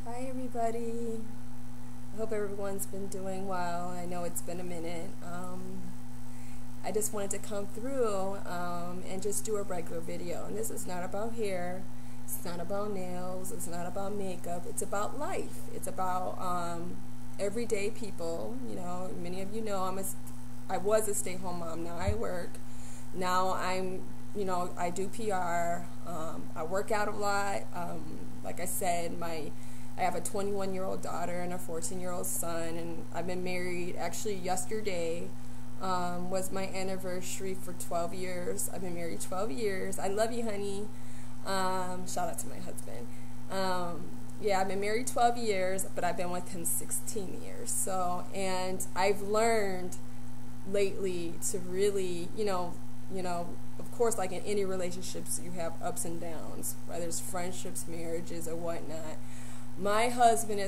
Hi everybody. I hope everyone's been doing well. I know it's been a minute. I just wanted to come through and just do a regular video. And this is not about hair. It's not about nails. It's not about makeup. It's about life. It's about everyday people. You know, many of you know I was a stay-at-home mom. Now I work. Now I do PR. I work out a lot. Like I said, I have a 21-year-old daughter and a 14-year-old son, and I've been married. Actually, yesterday was my anniversary for 12 years. I've been married 12 years. I love you, honey. Shout out to my husband. Yeah, I've been married 12 years, but I've been with him 16 years. So, and I've learned lately to really, of course, like in any relationships, you have ups and downs, whether it's friendships, marriages, or whatnot. My husband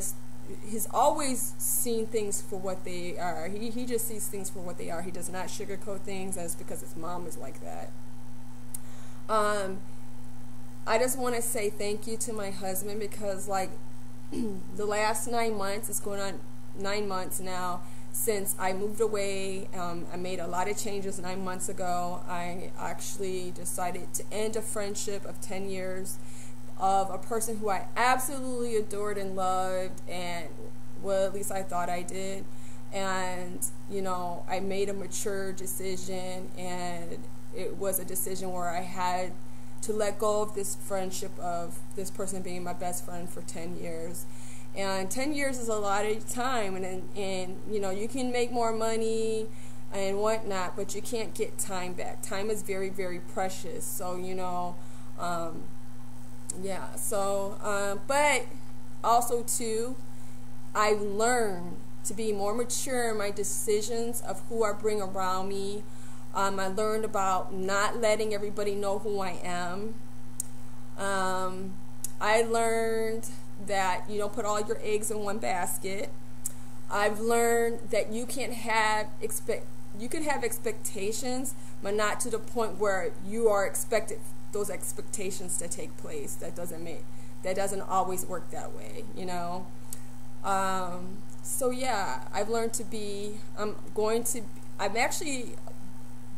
he's always seen things for what they are. He just sees things for what they are. He does not sugarcoat things. That's because his mom is like that. I just want to say thank you to my husband because, like, the last 9 months, it's going on 9 months now since I moved away. I made a lot of changes 9 months ago. I actually decided to end a friendship of 10 years of a person who I absolutely adored and loved, and well, at least I thought I did. And I made a mature decision, and it was a decision where I had to let go of this friendship of this person being my best friend for 10 years. And 10 years is a lot of time, and you can make more money and whatnot, but you can't get time back. Time is very, very precious. So yeah, so but also too, I've learned to be more mature in my decisions of who I bring around me. I learned about not letting everybody know who I am. I learned that you don't put all your eggs in one basket. I've learned that you can have expectations, but not to the point where you are expected those expectations to take place. That doesn't always work that way, so yeah, I've learned I'm actually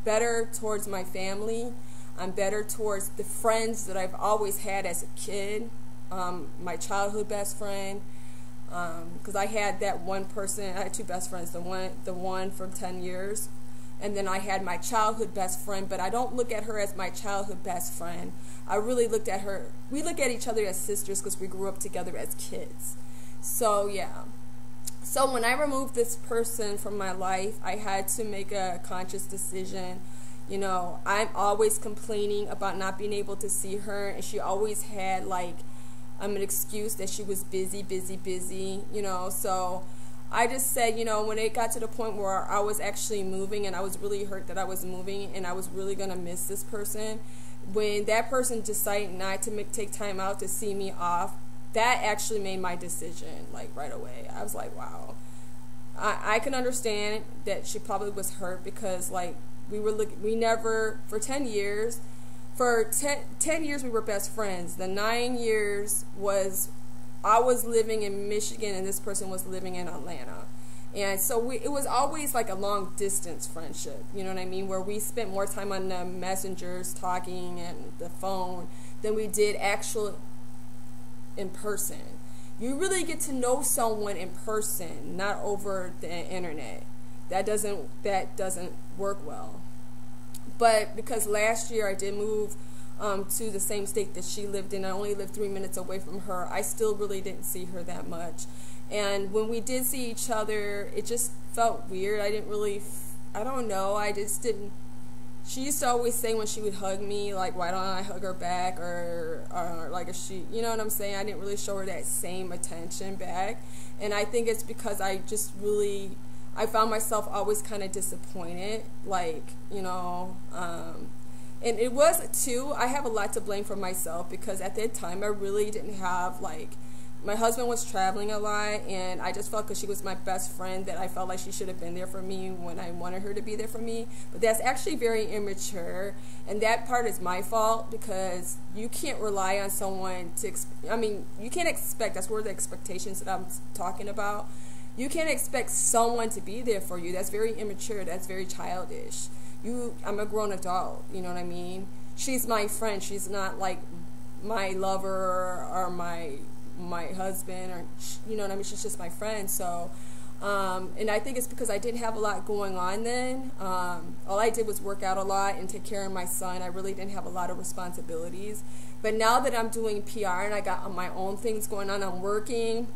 better towards my family. I'm better towards the friends that I've always had as a kid. My childhood best friend, because I had that one person. I had two best friends, the one from 10 years, and then I had my childhood best friend, but I don't look at her as my childhood best friend. I really looked at her, we look at each other as sisters because we grew up together as kids. So yeah. So when I removed this person from my life, I had to make a conscious decision. I'm always complaining about not being able to see her, and she always had an excuse that she was busy. So I just said, when it got to the point where I was actually moving and I was really hurt that I was moving and I was really going to miss this person, when that person decided not to take time out to see me off, that actually made my decision, right away. I was like, wow. I can understand that she probably was hurt because, we never, for 10 years, for 10 years we were best friends. The 9 years I was living in Michigan and this person was living in Atlanta. And so it was always like a long distance friendship, you know what I mean, where we spent more time on the messengers talking and the phone than we did actual in person. You really get to know someone in person, not over the internet. That doesn't work well. But because last year I did move to the same state that she lived in, I only lived 3 minutes away from her, I still really didn't see her that much. And when we did see each other, it just felt weird. I don't know, I just didn't. She used to always say when she would hug me, why don't I hug her back, or if she, you know what I'm saying, I didn't really show her that same attention back. And I think it's because I found myself always kind of disappointed, and it was too, I have a lot to blame for myself because at that time I really didn't have my husband was traveling a lot, and I just felt because she was my best friend that I felt like she should have been there for me when I wanted her to be there for me. But that's actually very immature, and that part is my fault because you can't rely on someone to, you can't expect, that's where the expectations that I'm talking about. You can't expect someone to be there for you. That's very immature. That's very childish. I'm a grown adult, you know what I mean? She's my friend. She's not like my lover or my husband, or you know what I mean. She's just my friend. So and I think it's because I didn't have a lot going on then. All I did was work out a lot and take care of my son. I really didn't have a lot of responsibilities. But now that I'm doing PR and I got my own things going on, I'm working,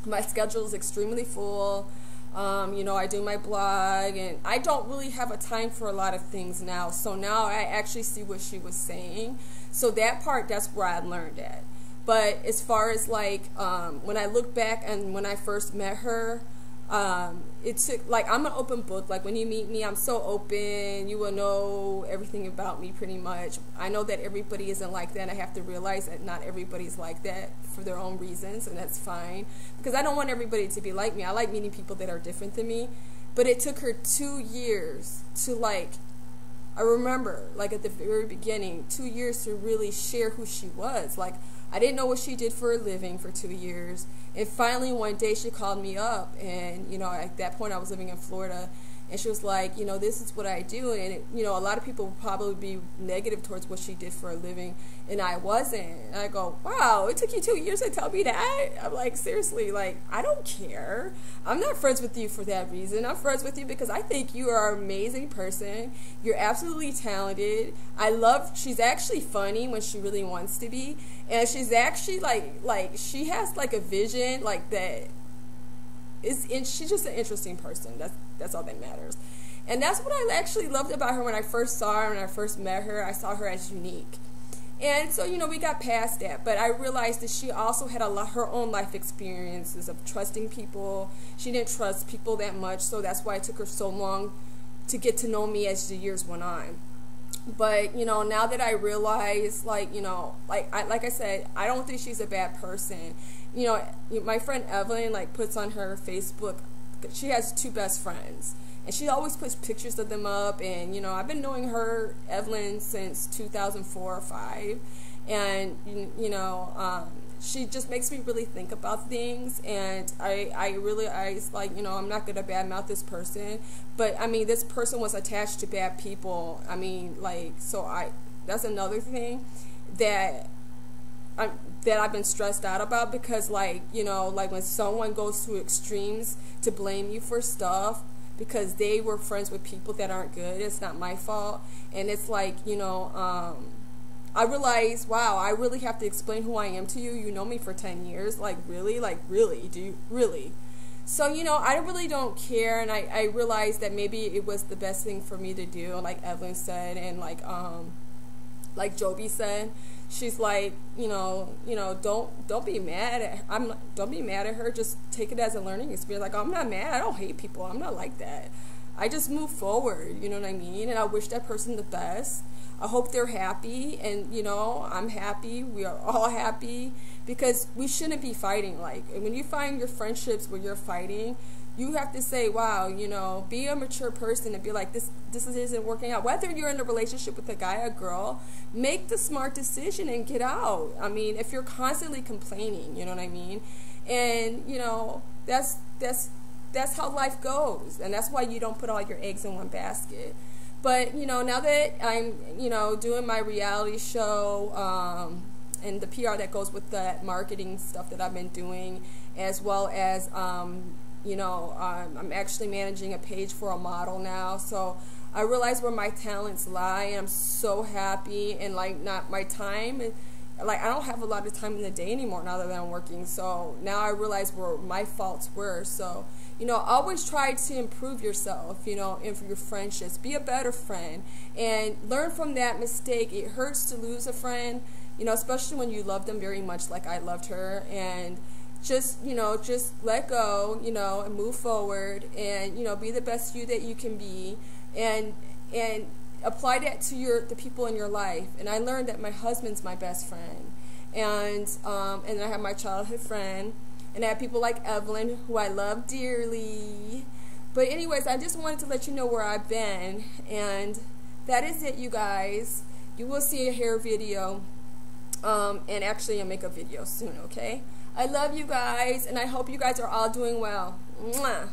my schedule is extremely full. I do my blog, and I don't really have a time for a lot of things now. So now I actually see what she was saying. So that part, that's where I learned at. But as far as like when I look back and when I first met her, it took, like, I'm an open book. Like, when you meet me, I'm so open. You will know everything about me pretty much. I know that everybody isn't like that. I have to realize that not everybody's like that for their own reasons, and that's fine. Because I don't want everybody to be like me. I like meeting people that are different than me. But it took her 2 years to, like, I remember, like, at the very beginning, 2 years to really share who she was. Like, I didn't know what she did for a living for 2 years. And finally, one day, she called me up. And, at that point, I was living in Florida. And she was like, this is what I do. And, a lot of people would probably be negative towards what she did for a living. And I wasn't. And I go, wow, it took you 2 years to tell me that? I'm like, seriously, like, I don't care. I'm not friends with you for that reason. I'm friends with you because I think you are an amazing person. You're absolutely talented. She's actually funny when she really wants to be. And she's actually, like she has, like, a vision, like, that. She's just an interesting person. That's all that matters. And that's what I actually loved about her when I first saw her, when I first met her. I saw her as unique. And so, we got past that. But I realized that she also had her own life experiences of trusting people. She didn't trust people that much, so that's why it took her so long to get to know me as the years went on. But, now that I realize, like I said, I don't think she's a bad person. My friend Evelyn, like, puts on her Facebook, she has 2 best friends. And she always puts pictures of them up. And, I've been knowing her, Evelyn, since 2004 or 5. And, she just makes me really think about things. And it's like, I'm not going to badmouth this person. But, this person was attached to bad people. That's another thing that I've been stressed out about, because, like when someone goes to extremes to blame you for stuff because they were friends with people that aren't good, it's not my fault. And it's like, I realize, wow, I really have to explain who I am to you. You know me for 10 years. Like, really? Like, really? Do you really? So, I really don't care. And I realized that maybe it was the best thing for me to do, like Evelyn said, and like Joby said. She's like, don't be mad at her. Don't be mad at her. Just take it as a learning experience. Like, I'm not mad. I don't hate people. I'm not like that. I just move forward. You know what I mean? And I wish that person the best. I hope they're happy, and I'm happy. We are all happy, because we shouldn't be fighting. Like, when you find your friendships where you're fighting, you have to say, wow, be a mature person and be like, this isn't working out. Whether you're in a relationship with a guy or girl, make the smart decision and get out. If you're constantly complaining, you know what I mean? And, that's how life goes. And that's why you don't put all your eggs in one basket. But, now that I'm, doing my reality show, and the PR that goes with that marketing stuff that I've been doing, as well as, I'm actually managing a page for a model now. So I realize where my talents lie, and I'm so happy. And, not my time, I don't have a lot of time in the day anymore now that I'm working. So now I realize where my faults were. So, always try to improve yourself, and for your friendships. Be a better friend and learn from that mistake. It hurts to lose a friend, especially when you love them very much, like I loved her. And just let go, and move forward, and, be the best you that you can be, and apply that to the people in your life. And I learned that my husband's my best friend. then I have my childhood friend, and I have people like Evelyn, who I love dearly. But anyways, I just wanted to let you know where I've been, and that is it, you guys. You will see a hair video, and actually a makeup video soon, okay? I love you guys, and I hope you guys are all doing well. Mwah.